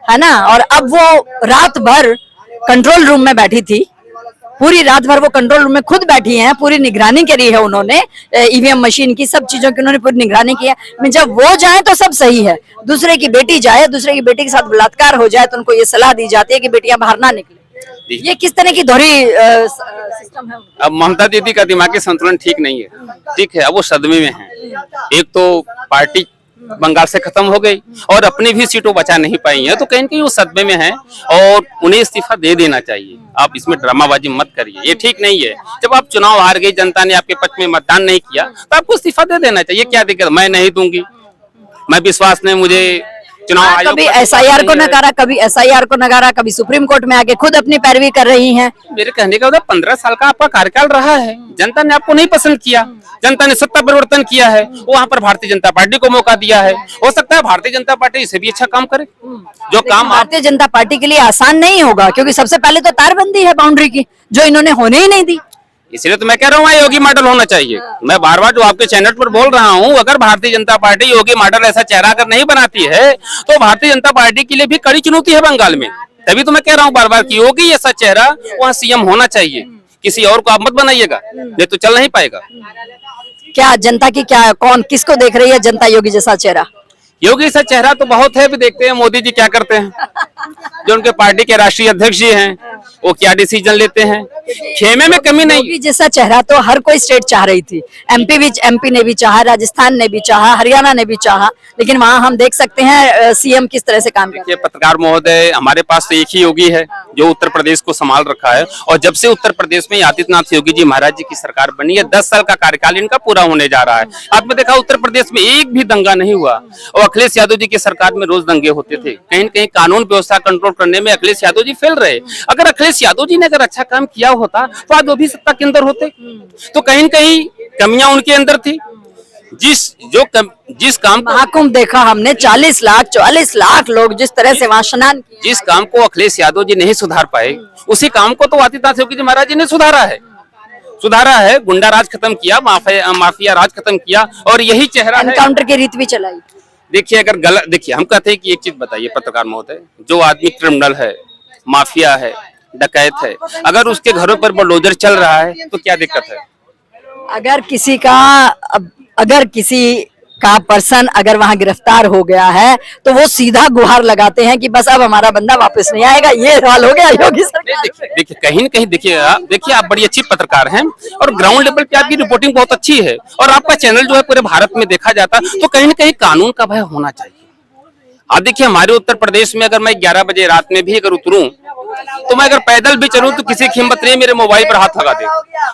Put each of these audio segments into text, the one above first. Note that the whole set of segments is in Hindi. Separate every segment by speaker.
Speaker 1: है ना। और अब वो रात भर कंट्रोल रूम में बैठी थी, पूरी रात भर वो कंट्रोल रूम में खुद बैठी हैं, पूरी निगरानी करी है उन्होंने, ईवीएम मशीन की, सब चीजों की उन्होंने पूरी निगरानी की है। जब वो जाए तो सब सही है, दूसरे की बेटी जाए, दूसरे की बेटी के साथ बलात्कार हो जाए तो उनको ये सलाह दी जाती है कि बेटियां बाहर ना निकले। ये किस तरह की दोहरी सिस्टम है?
Speaker 2: अब ममता दीदी का दिमागी संतुलन ठीक नहीं है, ठीक है। अब वो सदमे में है। एक तो पार्टी बंगाल से खत्म हो गई और अपनी भी सीटों बचा नहीं पाई है, तो कहीं न कहीं वो सदमे में है और उन्हें इस्तीफा दे देना चाहिए। आप इसमें ड्रामाबाजी मत करिए, ये ठीक नहीं है। जब आप चुनाव हार गई, जनता ने आपके पक्ष में मतदान नहीं किया, तो आपको इस्तीफा दे देना चाहिए। क्या दिक्कत? मैं नहीं दूंगी, मैं विश्वास नहीं, मुझे चुनाव आयोग
Speaker 1: कभी एसआईआर को नकारा, कभी एसआईआर को नकारा, कभी सुप्रीम कोर्ट में आके खुद अपनी पैरवी कर रही हैं।
Speaker 2: मेरे कहने का 15 साल का आपका कार्यकाल रहा है, जनता ने आपको नहीं पसंद किया, जनता ने सत्ता परिवर्तन किया है, वहाँ पर भारतीय जनता पार्टी को मौका दिया है। हो सकता है भारतीय जनता पार्टी इससे भी अच्छा काम करे। जो काम
Speaker 1: भारतीय जनता पार्टी के लिए आसान नहीं होगा, क्योंकि सबसे पहले तो तारबंदी है बाउंड्री की, जो इन्होंने होने ही नहीं दी।
Speaker 2: इसलिए तो मैं कह रहा हूँ योगी मॉडल होना चाहिए। मैं बार बार जो आपके चैनल पर बोल रहा हूँ, अगर भारतीय जनता पार्टी योगी मॉडल ऐसा चेहरा अगर नहीं बनाती है, तो भारतीय जनता पार्टी के लिए भी कड़ी चुनौती है बंगाल में। तभी तो मैं कह रहा हूँ बार बार कि योगी ऐसा चेहरा वहाँ सीएम होना चाहिए, किसी और को आप मत बनाइएगा, नहीं तो चल नहीं पाएगा।
Speaker 1: क्या जनता की, क्या कौन किसको देख रही है जनता योगी जैसा चेहरा?
Speaker 2: योगी जैसा चेहरा तो बहुत है, भी देखते हैं मोदी जी क्या करते हैं, जो उनके पार्टी के राष्ट्रीय अध्यक्ष जी हैं, वो क्या डिसीजन लेते हैं। खेमे में कमी नहीं।
Speaker 1: योगी जैसा चेहरा तो हर कोई स्टेट चाह रही थी, एमपी ने भी चाहा, राजस्थान ने भी चाहा, हरियाणा ने भी चाहा, लेकिन वहाँ हम देख सकते हैं सीएम किस तरह से काम करते हैं।
Speaker 2: पत्रकार महोदय, हमारे पास तो एक ही योगी है जो उत्तर प्रदेश को संभाल रखा है, और जब से उत्तर प्रदेश में आदित्यनाथ योगी जी महाराज जी की सरकार बनी है, 10 साल का कार्यकाल इनका पूरा होने जा रहा है। आपने देखा उत्तर प्रदेश में एक भी दंगा नहीं हुआ, और अखिलेश यादव जी की सरकार में रोज दंगे होते थे। कहीं न कहीं कानून व्यवस्था कंट्रोल करने में अखिलेश यादव जी फेल रहे। अगर अखिलेश यादव जी ने अगर अच्छा काम किया होता तो आज वो भी सत्ता के अंदर होते। तो कहीं न कहीं कमियां उनके अंदर थी। जिस काम
Speaker 1: महाकुंभ देखा हमने, 44 लाख लोग जिस तरह से वहां स्नान किए,
Speaker 2: जिस काम को अखिलेश यादव जी नहीं सुधार पाए, उसी काम को तो आदित्यनाथ योगी जी महाराज जी ने सुधारा है। गुंडा राज खत्म किया, माफिया राज खत्म किया, और यही चेहरा है।
Speaker 1: एनकाउंटर की रीत भी चलाई।
Speaker 2: देखिए, अगर गलत, देखिए हम कहते हैं कि एक चीज बताइए पत्रकार महोदय, जो आदमी क्रिमिनल है, माफिया है, डकैत है, अगर उसके घरों पर बुलडोजर चल रहा है तो क्या दिक्कत है?
Speaker 1: अगर किसी का पर्सन अगर वहां गिरफ्तार हो गया है तो वो सीधा गुहार लगाते हैं कि बस अब हमारा बंदा वापस नहीं आएगा। ये हाल हो गया योगी सरकार।
Speaker 2: देखिए कहीं न कहीं देखिए आप बड़ी अच्छी पत्रकार हैं, और ग्राउंड लेवल पे आपकी रिपोर्टिंग बहुत अच्छी है, और आपका चैनल जो है पूरे भारत में देखा जाता, तो कहीं न कहीं कानून का भय होना चाहिए। आप देखिए, हमारे उत्तर प्रदेश में अगर मैं 11 बजे रात में भी अगर उतरूं, तो मैं अगर पैदल भी चलूं तो किसी की हिम्मत नहीं मेरे मोबाइल पर हाथ लगा दे,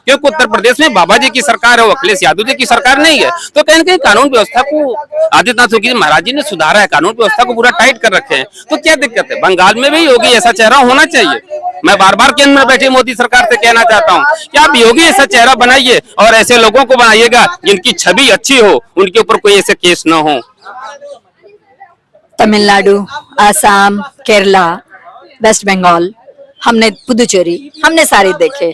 Speaker 2: क्योंकि उत्तर प्रदेश में बाबा जी की सरकार है, अखिलेश यादव जी की सरकार नहीं है। तो कहीं न कहीं कानून व्यवस्था को आदित्यनाथ योगी महाराज जी ने सुधारा है, कानून व्यवस्था को पूरा टाइट कर रखे हैं, तो क्या दिक्कत है? बंगाल में भी योगी ऐसा चेहरा होना चाहिए। मैं बार बार केंद्र में बैठे मोदी सरकार से कहना चाहता हूँ कि आप योगी ऐसा चेहरा बनाइए, और ऐसे लोगों को बनाइएगा जिनकी छवि अच्छी हो, उनके ऊपर कोई ऐसे केस न हो।
Speaker 1: तमिलनाडु, आसाम, केरला, वेस्ट बंगाल, हमने पुदुचेरी, हमने सारे देखे।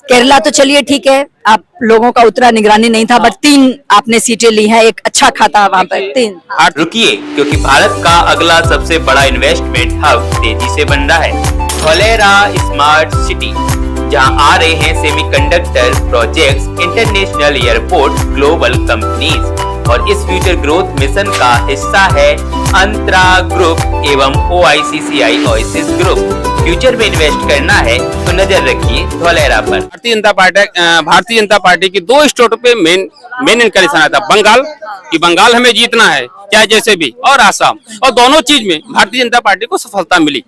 Speaker 1: केरला तो चलिए ठीक है, आप लोगों का उतना निगरानी नहीं था, बट 3 आपने सीटें ली हैं, एक अच्छा खाता वहां पर 3।
Speaker 3: रुकिए, क्योंकि भारत का अगला सबसे बड़ा इन्वेस्टमेंट हब तेजी से बन रहा है, धोलेरा स्मार्ट सिटी, जहां आ रहे हैं semiconductor projects, international airport, global companies, और इस फ्यूचर ग्रोथ मिशन का हिस्सा है अंतरा ग्रुप एवं OICCI ओएसिस ग्रुप। फ्यूचर में इन्वेस्ट करना है तो नजर रखिए धोलेरा पर।
Speaker 2: भारतीय जनता पार्टी की 2 स्टेटों पे मेन इंक्रेशन आया था, बंगाल कि बंगाल हमें जीतना है चाहे जैसे भी, और आसाम, और दोनों चीज में भारतीय जनता पार्टी को सफलता मिली,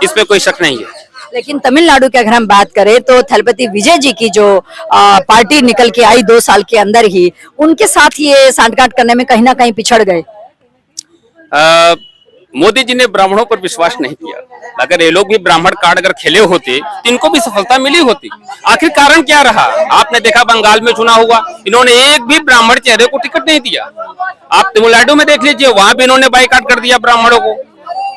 Speaker 2: इसमें कोई शक नहीं है।
Speaker 1: लेकिन तमिलनाडु की अगर हम बात करें तो थलपति विजय जी की जो पार्टी निकल के आई 2 साल के अंदर ही, उनके साथ ये सांठगांठ करने में कहीं ना कहीं पिछड़ गए।
Speaker 2: मोदी जी ने ब्राह्मणों पर विश्वास नहीं किया। अगर ये लोग भी ब्राह्मण कार्ड अगर खेले होते तो इनको भी सफलता मिली होती। आखिर कारण क्या रहा? आपने देखा बंगाल में चुनाव हुआ, इन्होंने एक भी ब्राह्मण चेहरे को टिकट नहीं दिया। आप तमिलनाडु में देख लीजिए, वहां भी इन्होंने बाइकाट कर दिया ब्राह्मणों को,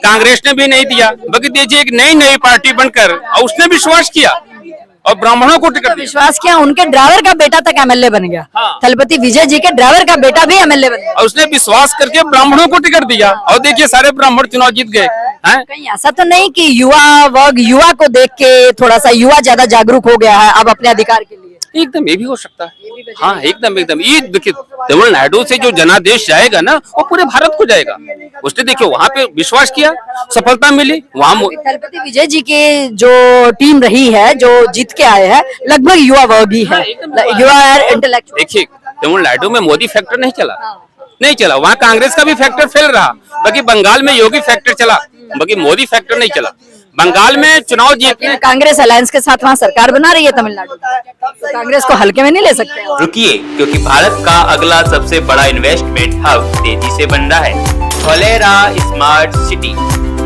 Speaker 2: कांग्रेस ने भी नहीं दिया। बल्कि देखिए एक नई पार्टी बनकर और उसने विश्वास किया और ब्राह्मणों को टिकट दिया।
Speaker 1: विश्वास किया, उनके ड्राइवर का बेटा तक एमएलए बन गया।
Speaker 2: हाँ।
Speaker 1: थलपति विजय जी के ड्राइवर का बेटा भी एमएलए बन गया।
Speaker 2: और उसने विश्वास करके ब्राह्मणों को टिकट दिया और देखिए सारे ब्राह्मण चुनाव जीत गए हैं।
Speaker 1: कहीं ऐसा तो नहीं कि युवा को देख के थोड़ा सा युवा ज्यादा जागरूक हो गया है अब अपने अधिकार के लिए?
Speaker 2: एकदम ये भी हो सकता है। हाँ एकदम एकदम ये देखिए तमिलनाडु से जो जनादेश जाएगा ना वो पूरे भारत को जाएगा। उसने देखिए वहां पे विश्वास किया, सफलता मिली वहां।
Speaker 1: थलपति विजय जी की जो टीम रही है, जो जीत के आए हैं, लगभग युवा वर्ग ही है, युवा इंटेलेक्चुअल।
Speaker 2: देखिए तमिलनाडु में मोदी फैक्टर नहीं चला, नहीं चला। वहाँ कांग्रेस का भी फैक्टर फेल रहा, बाकी बंगाल में योगी फैक्टर चला, बाकी मोदी फैक्टर नहीं चला। बंगाल में चुनाव जीत के
Speaker 1: कांग्रेस अलायंस के साथ वहाँ सरकार बना रही है तमिलनाडु, तो कांग्रेस को हल्के में नहीं ले सकते।
Speaker 3: रुकिए, क्योंकि भारत का अगला सबसे बड़ा इन्वेस्टमेंट हब तेजी से बन रहा है। धोलेरा स्मार्ट सिटी,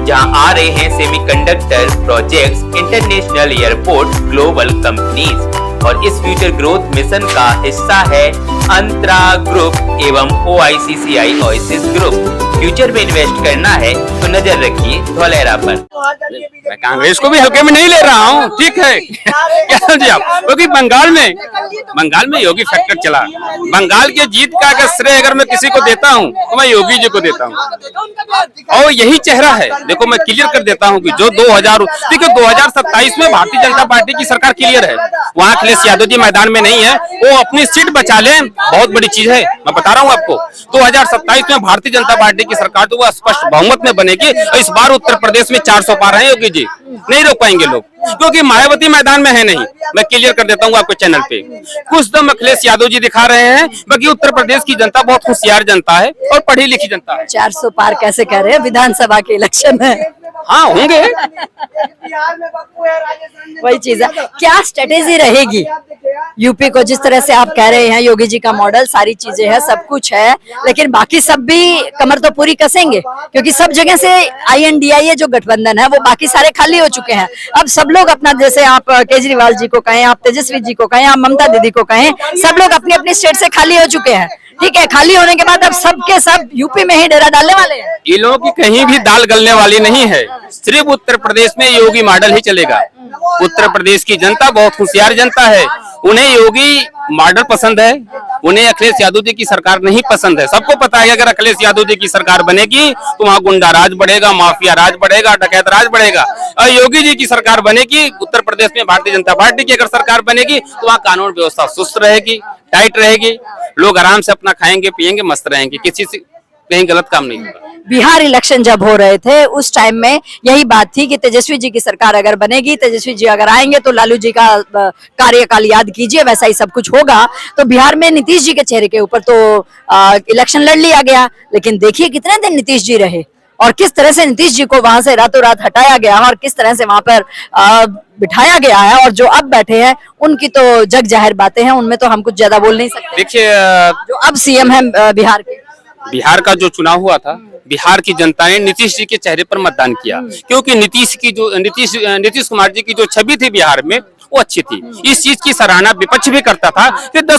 Speaker 3: जहां आ रहे हैं semiconductor projects, international airport, global companies, और इस फ्यूचर ग्रोथ मिशन का हिस्सा है अंतरा ग्रुप एवं OICCI ओएसिस ग्रुप। फ्यूचर में इन्वेस्ट करना है तो नजर रखिए धोलेरा पर।
Speaker 2: मैं कांग्रेस को भी हल्के में नहीं ले रहा हूँ, ठीक है क्या समझे आप? क्योंकि बंगाल में योगी फैक्टर चला। बंगाल के जीत का अगर श्रेय अगर मैं किसी को देता हूँ तो मैं योगी जी को देता हूँ। और यही चेहरा है, देखो मैं क्लियर कर देता हूँ कि जो 2027 में भारतीय जनता पार्टी की सरकार क्लियर है। वहाँ अखिलेश यादव जी मैदान में नहीं है, वो अपनी सीट बचा ले, बहुत बड़ी चीज है। मैं बता रहा हूँ आपको 2027 में भारतीय जनता पार्टी की सरकार तो वो स्पष्ट बहुमत में बनेगी। इस बार उत्तर प्रदेश में 400 पार है योगी जी, नहीं रोक पाएंगे लोग, क्योंकि मायावती मैदान में है नहीं। मैं क्लियर कर देता हूँ आपको चैनल पे, कुछ दम अखिलेश यादव जी दिखा रहे हैं, बाकी उत्तर प्रदेश की जनता बहुत होशियार जनता है और पढ़ी लिखी जनता है।
Speaker 1: 400 पार कैसे कह रहे हैं, विधानसभा के इलेक्शन में?
Speaker 2: हाँ होंगे।
Speaker 1: वही चीज है, क्या स्ट्रेटेजी रहेगी यूपी को? जिस तरह से आप कह रहे हैं योगी जी का मॉडल, सारी चीजें हैं, सब कुछ है, लेकिन बाकी सब भी कमर तो पूरी कसेंगे, क्योंकि सब जगह से INDIA जो गठबंधन है वो बाकी सारे खाली हो चुके हैं। अब सब लोग अपना, जैसे आप केजरीवाल जी को कहें, आप तेजस्वी जी को कहें, आप ममता दीदी को कहें, सब लोग अपनी अपनी स्टेट से खाली हो चुके हैं। ठीक है, खाली होने के बाद अब सबके सब यूपी में ही डेरा डालने वाले हैं।
Speaker 2: ये लोगों की कहीं भी दाल गलने वाली नहीं है, सिर्फ उत्तर प्रदेश में योगी मॉडल ही चलेगा। उत्तर प्रदेश की जनता बहुत होशियार जनता है, उन्हें योगी मॉडल पसंद है, उन्हें अखिलेश यादव जी की सरकार नहीं पसंद है। सबको पता है अगर अखिलेश यादव जी की सरकार बनेगी तो वहाँ गुंडा राज बढ़ेगा, माफिया राज बढ़ेगा, डकैत राज बढ़ेगा। और योगी जी की सरकार बनेगी उत्तर प्रदेश में, भारतीय जनता पार्टी की अगर सरकार बनेगी तो वहाँ कानून व्यवस्था सुस्त रहेगी, टाइट रहेगी, लोग आराम से अपना खाएंगे पिएंगे, मस्त रहेंगे, किसी से कहीं गलत काम नहीं होगा।
Speaker 1: बिहार इलेक्शन जब हो रहे थे उस टाइम में यही बात थी कि तेजस्वी जी की सरकार अगर बनेगी, तेजस्वी जी अगर आएंगे तो लालू जी का कार्यकाल याद कीजिए, वैसा ही सब कुछ होगा। तो बिहार में नीतीश जी के चेहरे के ऊपर तो इलेक्शन लड़ लिया गया, लेकिन देखिए कितने दिन नीतीश जी रहे और किस तरह से नीतीश जी को वहां से रातों रात हटाया गया और किस तरह से वहां पर बिठाया गया है। और जो अब बैठे हैं उनकी तो जग जाहिर बातें हैं, उनमें तो हम कुछ ज्यादा बोल नहीं सकते।
Speaker 2: देखिए
Speaker 1: जो अब CM है बिहार के,
Speaker 2: बिहार का जो चुनाव हुआ था, बिहार की जनता ने नीतीश जी के चेहरे पर मतदान किया, क्योंकि नीतीश कुमार जी की जो छवि थी बिहार में वो अच्छी थी। इस चीज की सराहना विपक्ष भी करता था कि 10